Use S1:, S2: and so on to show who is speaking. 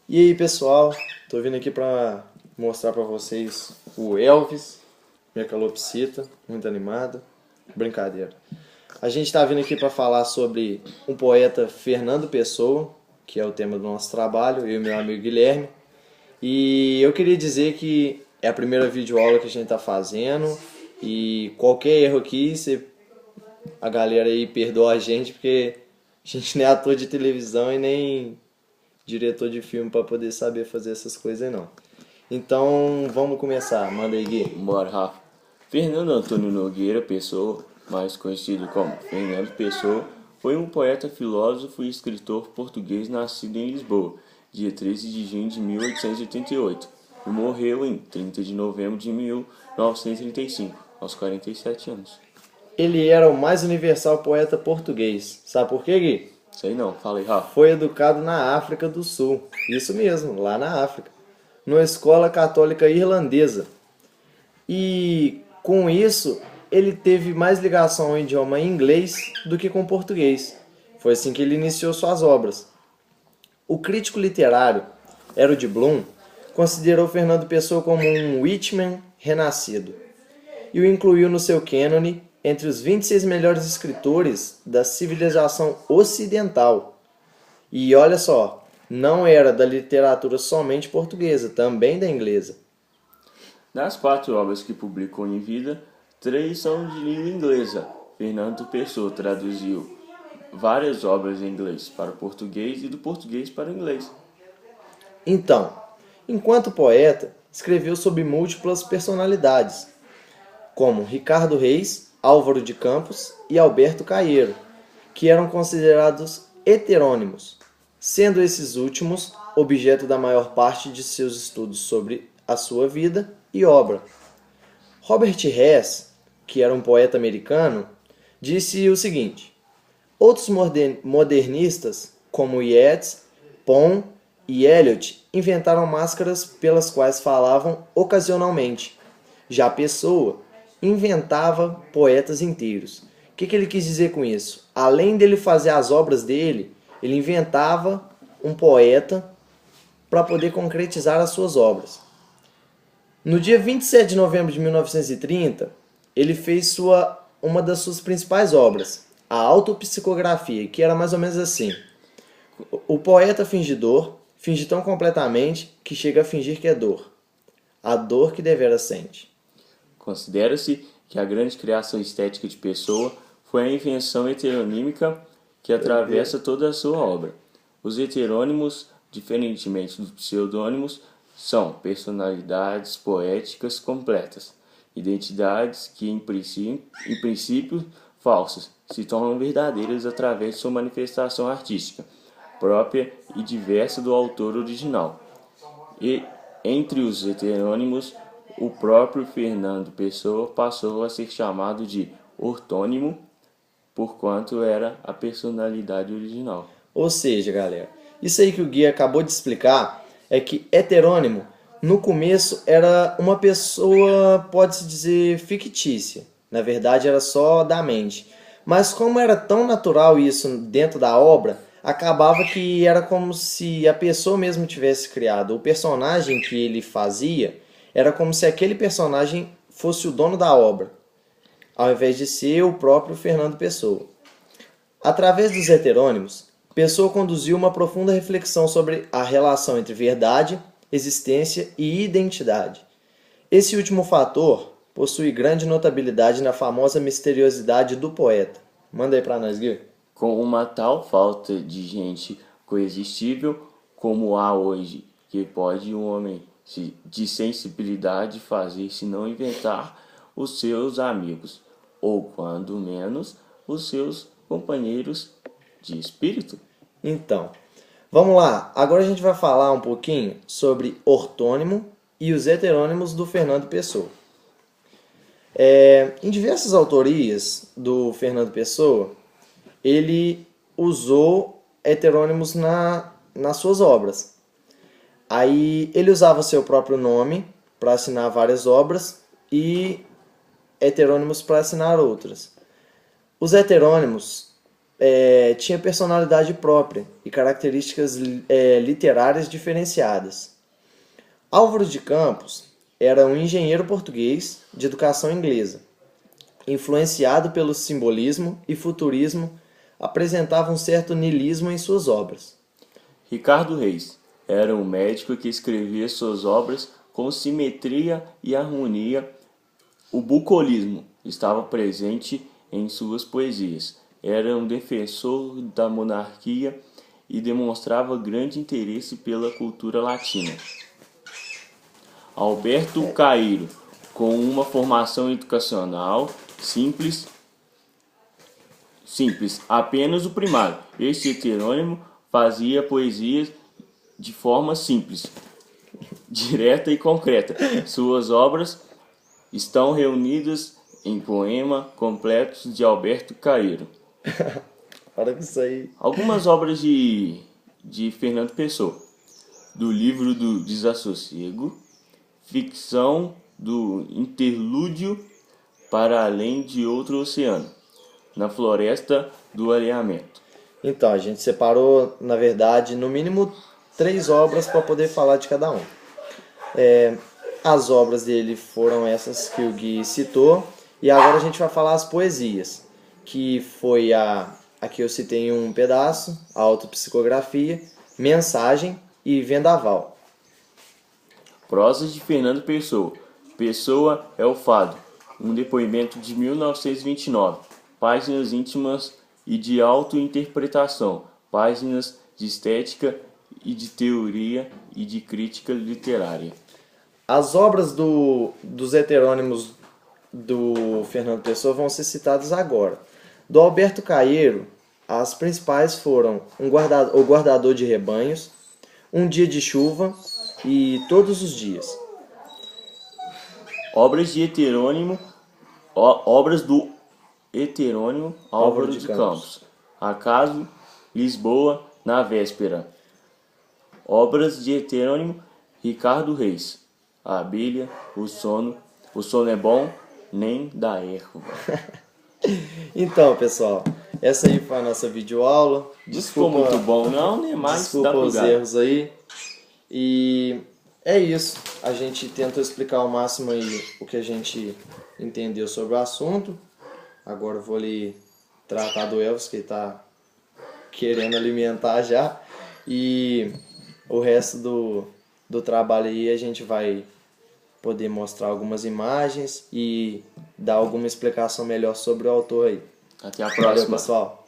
S1: E aí, pessoal, tô vindo aqui para mostrar para vocês o Elvis, minha calopsita, muito animado. Brincadeira. A gente tá vindo aqui para falar sobre um poeta, Fernando Pessoa, que é o tema do nosso trabalho, eu e meu amigo Guilherme. E eu queria dizer que é a primeira videoaula que a gente tá fazendo e qualquer erro aqui, a galera aí perdoa a gente, porque a gente nem é ator de televisão e nem diretor de filme para poder saber fazer essas coisas não. Então, vamos começar. Manda aí, Gui.
S2: Bora, Rafa. Fernando Antônio Nogueira Pessoa, mais conhecido como Fernando Pessoa, foi um poeta, filósofo e escritor português nascido em Lisboa, dia 13 de junho de 1888, e morreu em 30 de novembro de 1935, aos 47 anos.
S1: Ele era o mais universal poeta português. Sabe por quê, Gui?
S2: Sei não, fala aí, Rafa.
S1: Foi educado na África do Sul. Isso mesmo, lá na África. Numa escola católica irlandesa. E com isso, ele teve mais ligação ao idioma inglês do que com o português. Foi assim que ele iniciou suas obras. O crítico literário Harold Bloom considerou Fernando Pessoa como um Whitman renascido e o incluiu no seu cânone entre os 26 melhores escritores da civilização ocidental. E olha só, não era da literatura somente portuguesa, também da inglesa.
S2: Das 4 obras que publicou em vida, 3 são de língua inglesa. Fernando Pessoa traduziu várias obras em inglês para o português e do português para o inglês.
S1: Então, enquanto poeta, escreveu sobre múltiplas personalidades, como Ricardo Reis, Álvaro de Campos e Alberto Caeiro, que eram considerados heterônimos, sendo esses últimos objeto da maior parte de seus estudos sobre a sua vida e obra. Robert Hess, que era um poeta americano, disse o seguinte: outros modernistas, como Yeats, Poe e Eliot, inventaram máscaras pelas quais falavam ocasionalmente. Já Pessoa inventava poetas inteiros. O que ele quis dizer com isso? Além dele fazer as obras dele, ele inventava um poeta para poder concretizar as suas obras. No dia 27 de novembro de 1930, ele fez uma das suas principais obras, a Autopsicografia, que era mais ou menos assim: o poeta fingidor finge tão completamente que chega a fingir que é dor, a dor que devera sente.
S2: Considera-se que a grande criação estética de Pessoa foi a invenção heteronímica que atravessa toda a sua obra. Os heterônimos, diferentemente dos pseudônimos, são personalidades poéticas completas, identidades que, em princípio falsas, se tornam verdadeiras através de sua manifestação artística, própria e diversa do autor original. E, entre os heterônimos, o próprio Fernando Pessoa passou a ser chamado de ortônimo, porquanto era a personalidade original.
S1: Ou seja, galera, isso aí que o Gui acabou de explicar é que heterônimo, no começo, era uma pessoa, pode-se dizer, fictícia. Na verdade, era só da mente. Mas como era tão natural isso dentro da obra, acabava que era como se a pessoa mesmo tivesse criado. O personagem que ele fazia era como se aquele personagem fosse o dono da obra, ao invés de ser o próprio Fernando Pessoa. Através dos heterônimos, Pessoa conduziu uma profunda reflexão sobre a relação entre verdade, existência e identidade. Esse último fator possui grande notabilidade na famosa misteriosidade do poeta. Manda aí pra nós, Gui.
S2: Com uma tal falta de gente coexistível como há hoje, que pode um homem de sensibilidade fazer se não inventar os seus amigos, ou quando menos, os seus companheiros de espírito?
S1: Então, vamos lá. Agora a gente vai falar um pouquinho sobre ortônimo e os heterônimos do Fernando Pessoa. Em diversas autorias do Fernando Pessoa, ele usou heterônimos nas suas obras. Aí ele usava seu próprio nome para assinar várias obras e heterônimos para assinar outras. Os heterônimos tinha personalidade própria e características literárias diferenciadas. Álvaro de Campos era um engenheiro português de educação inglesa. Influenciado pelo simbolismo e futurismo, apresentava um certo niilismo em suas obras.
S2: Ricardo Reis era um médico que escrevia suas obras com simetria e harmonia. O bucolismo estava presente em suas poesias. Era um defensor da monarquia e demonstrava grande interesse pela cultura latina. Alberto Caeiro, com uma formação educacional simples, apenas o primário. Este heterônimo fazia poesias de forma simples, direta e concreta. Suas obras estão reunidas em poema completos de Alberto Caeiro.
S1: Para com isso aí.
S2: Algumas obras de Fernando Pessoa. Do livro do Desassossego, ficção do interlúdio para além de outro oceano, na floresta do alinhamento.
S1: Então, a gente separou, na verdade, no mínimo 3 obras para poder falar de cada um. As obras dele foram essas que o Gui citou, e agora a gente vai falar as poesias, que foi a que eu citei em um pedaço, a Autopsicografia, Mensagem e Vendaval.
S2: Prosas de Fernando Pessoa. Pessoa é o Fado, um depoimento de 1929, páginas íntimas e de autointerpretação, páginas de estética e de teoria e de crítica literária.
S1: As obras dos heterônimos do Fernando Pessoa vão ser citadas agora. Do Alberto Caeiro, as principais foram O Guardador de Rebanhos, Um Dia de Chuva e Todos os Dias.
S2: Obras do heterônimo Álvaro de Campos. Acaso, Lisboa, na véspera. Obras de heterônimo Ricardo Reis. A abelha, o sono é bom, nem da erva.
S1: Então, pessoal, essa aí foi a nossa videoaula.
S2: Desculpa, muito bom, não, né? Mas
S1: desculpa os erros aí. E é isso. A gente tentou explicar ao máximo aí o que a gente entendeu sobre o assunto. Agora eu vou ali tratar do Elvis, que está querendo alimentar já. E o resto do trabalho aí a gente vai poder mostrar algumas imagens e dar alguma explicação melhor sobre o autor aí.
S2: Até a próxima.
S1: Valeu, pessoal.